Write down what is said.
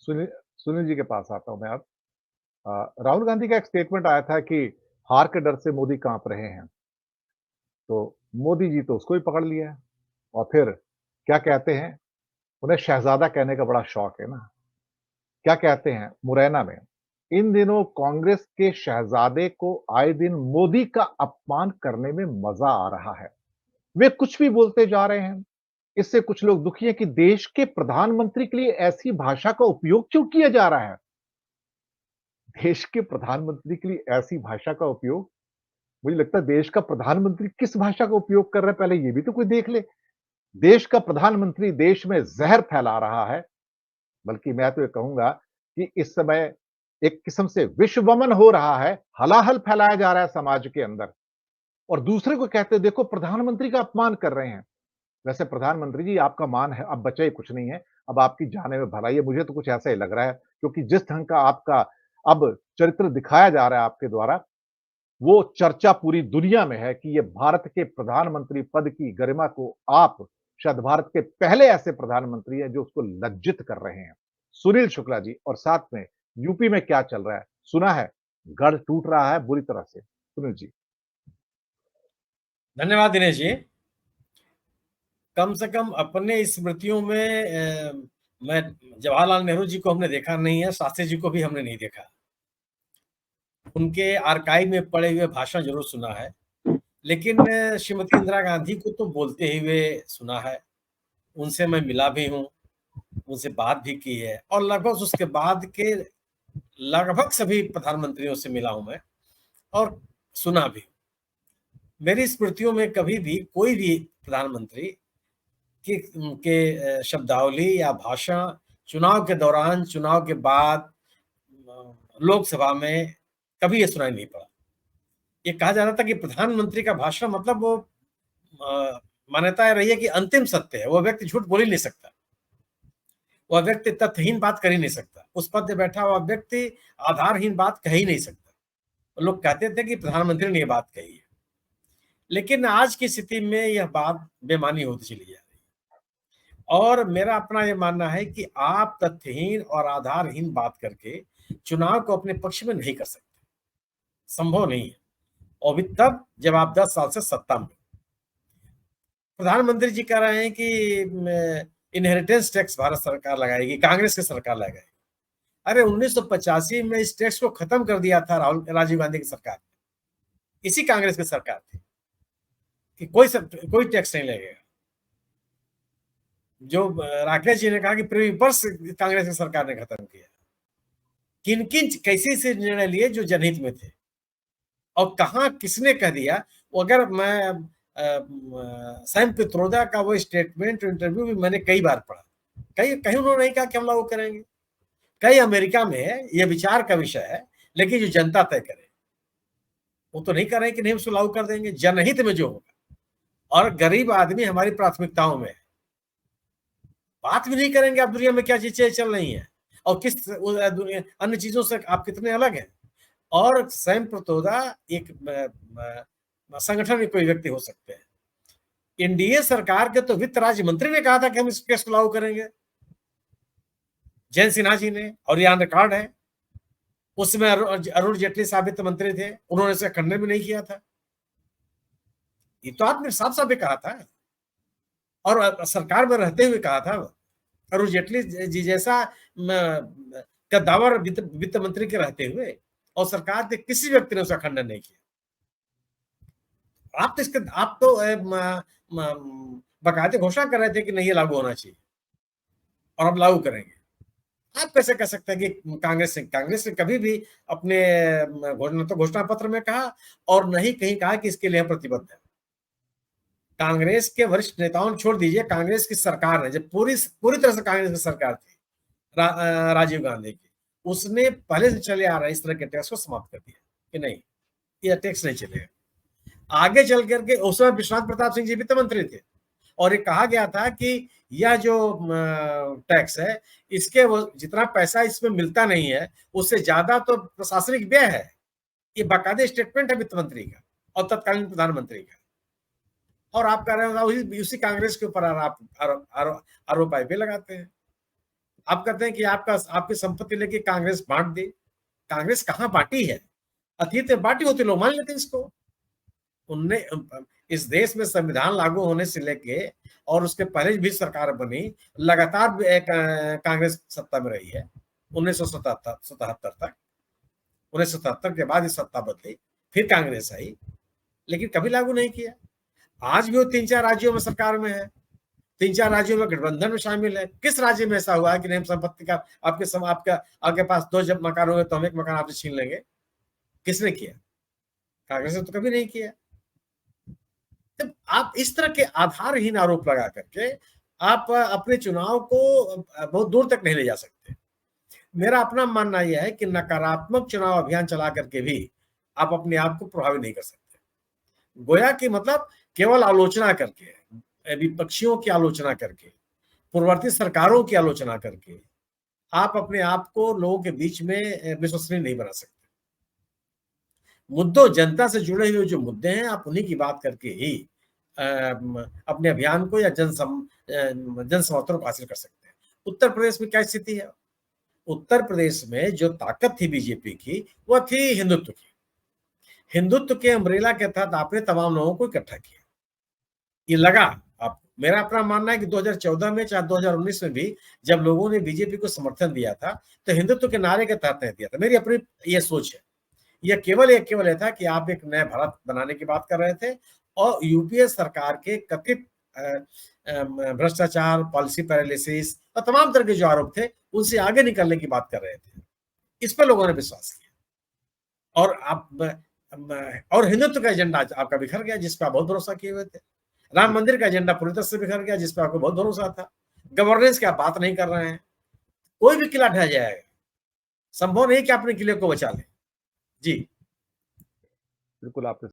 सुनील सुनील जी के पास आता हूँ मैं अब। राहुल गांधी का एक स्टेटमेंट आया था कि हार के डर से मोदी काँप रहे हैं। तो मोदी जी तो उसको भी पकड़ लिया है और फिर क्या कहते हैं, उन्हें शहज़ादा कहने का बड़ा शौक है ना। क्या कहते हैं मुरैना में, इन दिनों कांग्रेस के शहज़ादे को आए दिन मोदी का अपमान करने में मज़ा आ रहा है। वे कुछ भी बोलते जा रहे हैं। इससे कुछ लोग दुखी हैं कि देश के प्रधानमंत्री के लिए ऐसी भाषा का उपयोग क्यों किया जा रहा है? देश के प्रधानमंत्री के लिए ऐसी भाषा का उपयोग, मुझे लगता है देश का प्रधानमंत्री किस भाषा का उपयोग कर रहा है पहले ये भी तो कोई देख ले। देश का प्रधानमंत्री देश में ज़हर फैला रहा है, बल्कि मैं तो ये कहूँगा कि इस समय एक किस्म से विश्व वमन हो रहा है, हलाहल फैलाया जा रहा है समाज के अंदर और दूसरे को कहते हैं देखो प्रधानमंत्री का अपमान कर रहे हैं। वैसे प्रधानमंत्री जी आपका मान है, अब बचा ही कुछ नहीं है, अब आपकी जाने में भलाई है, मुझे तो कुछ ऐसा ही लग रहा है क्योंकि जिस ढंग का आपका अब चरित्र दिखाया जा रहा है आपके द्वारा, वो चर्चा पूरी दुनिया में है कि ये भारत के प्रधानमंत्री पद की गरिमा को आप शायद भारत के पहले ऐसे प्रधानमंत्री हैं जो उसको लज्जित कर रहे हैं। सुनील शुक्ला जी और साथ में यूपी में क्या चल रहा है? सुना है गढ़ टूट रहा है बुरी तरह से। सुनील जी। धन्यवाद दिनेश जी। कम से कम अपने स्मृतियों में मैं जवाहरलाल नेहरू जी को हमने देखा नहीं है, शास्त्री जी को भी हमने नहीं देखा। उनके आर्काइव में पड़े हुए भाषण जरूर सुना है, लेकिन श्रीमती इंदिरा गांधी को तो बोलते हुए सुना है। उनसे मैं मिला भी हूँ, उनसे बात भी की है और लगभग उसके बाद के लगभग सभी प्रधानमंत्रियों से मिला हूं मैं और सुना भी। मेरी स्मृतियों में कभी भी कोई भी प्रधानमंत्री के शब्दावली या भाषण चुनाव के दौरान, चुनाव के बाद लोकसभा में कभी ये सुनाई नहीं पड़ा। ये कहा जा रहा था कि प्रधानमंत्री का भाषण मतलब वो मान्यता रही है कि अंतिम सत्य है, वो व्यक्ति झूठ बोल ही नहीं सकता, वह व्यक्ति तथ्यहीन बात कर ही नहीं सकता, उस पद पे बैठा हुआ व्यक्ति आधारहीन बात कह ही नहीं सकता। लोग कहते थे कि प्रधानमंत्री ने ये बात कही है, लेकिन आज की स्थिति में यह बात बेमानी होती चली जा रही है और मेरा अपना ये मानना है कि आप तथ्यहीन और आधारहीन बात करके चुनाव को अपने पक्ष में नहीं कर सकते, संभव नहीं है। और भी तब जब आप 10 साल से सत्ता में। प्रधानमंत्री जी कह रहे हैं कि इनहेरिटेंस टैक्स भारत सरकार लगाएगी, कांग्रेस की सरकार लगाएगी। अरे 1985 में इस टैक्स को खत्म कर दिया था राजीव गांधी की सरकार, इसी कांग्रेस की सरकार थी कि कोई टैक्स नहीं लगेगा। जो राकेश जी ने कहा कि प्रीवर्स कांग्रेस की सरकार ने खत्म किया। किन किन कैसे से निर्णय लिए जो जनहित में थे और कहा किसने कह दिया। अगर मैं सैम पित्रोदा का वो स्टेटमेंट इंटरव्यू भी मैंने कई बार पढ़ा, कहीं उन्होंने नहीं कहा कि हम लागू करेंगे। कई अमेरिका में ये विचार का विषय है, लेकिन जो जनता तय करे, वो तो नहीं कर रहे कि नहीं उसको लागू कर देंगे जनहित में जो होगा। और गरीब आदमी हमारी प्राथमिकताओं में है, बात भी नहीं करेंगे आप दुनिया में क्या चीजें चल रही हैं और किस अन्य चीजों से आप कितने अलग हैं। और सैम पित्रोदा एक संगठन में कोई व्यक्ति हो सकते हैं। एनडीए सरकार के तो वित्त राज्य मंत्री ने कहा था कि हम इस केस को लागू करेंगे, जयंत सिन्हा जी ने, और ये रिकॉर्ड है। उसमें अरुण जेटली साहब वित्त मंत्री थे, उन्होंने इसे खंडन भी नहीं किया था। ये तो आपने साफ साफ भी कहा था और सरकार में रहते हुए कहा था। अरुण जेटली जी जैसा कद्दावर वित्त मंत्री के रहते हुए और सरकार के किसी व्यक्ति ने उसका खंडन नहीं किया। आप तो बाकायदे घोषणा कर रहे थे कि नहीं ये लागू होना चाहिए और अब लागू करेंगे। आप कैसे कह सकते हैं कि कांग्रेस ने कभी भी अपने घोषणा पत्र में कहा और नहीं कहीं कहा कि इसके लिए हम प्रतिबद्ध है। कांग्रेस के वरिष्ठ नेताओं ने छोड़ दीजिए, कांग्रेस की सरकार ने जब पूरी तरह से कांग्रेस की सरकार थी राजीव गांधी की, उसने पहले से चले आ रहा है इस तरह के टैक्स को समाप्त कर दिया कि नहीं ये टैक्स नहीं चलेगा। आगे चल करके उस समय विश्वनाथ प्रताप सिंह जी वित्त मंत्री थे और ये कहा गया था कि यह जो टैक्स है इसके वो जितना पैसा इसमें मिलता नहीं है उससे ज्यादा तो प्रशासनिक व्यय है। ये बाकायदे स्टेटमेंट है वित्त मंत्री का और तत्कालीन प्रधानमंत्री का। और आप कह रहे हो उसी कांग्रेस के ऊपर आरोप लगाते हैं। आप कहते हैं कि आपकी संपत्ति लेके कांग्रेस बांट दी। कांग्रेस कहाँ बांटी है? अतीत में बांटी होती, लोग मान लेते इसको। उनने इस देश में संविधान लागू होने से लेके और उसके पहले भी सरकार बनी, लगातार एक कांग्रेस सत्ता में रही है 1977 तक। 1977 के बाद ये सत्ता बदली, फिर कांग्रेस आई, लेकिन कभी लागू नहीं किया। आज भी वो 3-4 राज्यों में सरकार में है, 3-4 राज्यों में गठबंधन में शामिल है। किस राज्य में ऐसा हुआ है कि नहीं संपत्ति का आपके पास 2 जब मकान होंगे तो हम 1 मकान आपसे छीन लेंगे? किसने किया? कांग्रेस ने तो कभी नहीं किया। जब आप इस तरह के आधारहीन आरोप लगा करके आप अपने चुनाव को बहुत दूर तक नहीं ले जा सकते। मेरा अपना मानना यह है कि नकारात्मक चुनाव अभियान चला करके भी आप अपने आप को प्रभावित नहीं कर सकते। गोया कि मतलब केवल आलोचना करके, विपक्षियों की आलोचना करके, पूर्ववर्ती सरकारों की आलोचना करके आप अपने आप को लोगों के बीच में विश्वसनीय नहीं बना सकते। मुद्दों, जनता से जुड़े हुए जो मुद्दे हैं, आप उन्हीं की बात करके ही अपने अभियान को या जन समर्थन को हासिल कर सकते हैं। उत्तर प्रदेश में क्या स्थिति है? उत्तर प्रदेश में जो ताकत थी बीजेपी की, वह थी हिंदुत्व की। हिंदुत्व के अम्ब्रेला के तहत आपने तमाम लोगों को इकट्ठा किया। ये लगा आपको। मेरा अपना मानना है कि 2014 में चाहे 2019 में भी जब लोगों ने बीजेपी को समर्थन दिया था, तो हिंदुत्व के नारे के तहत नहीं दिया था। मेरी अपनी ये सोच है। यह केवल ये था कि आप एक नया भारत बनाने की बात कर रहे थे और यूपीए सरकार के कथित भ्रष्टाचार, पॉलिसी पैरालिसिस और तमाम तरह के जो आरोप थे, उनसे आगे निकलने की बात कर रहे थे। इस पर लोगों ने विश्वास किया और और हिंदुत्व का एजेंडा आपका बिखर गया, जिस पर आप बहुत भरोसा किए हुए थे। राम मंदिर का एजेंडा पूरी तरह से बिखर गया, जिस पर आपको बहुत भरोसा था। गवर्नेंस की आप बात नहीं कर रहे हैं। कोई भी किला ढह जाएगा, संभव नहीं कि अपने किले को बचा लें। जी। बिल्कुल आपने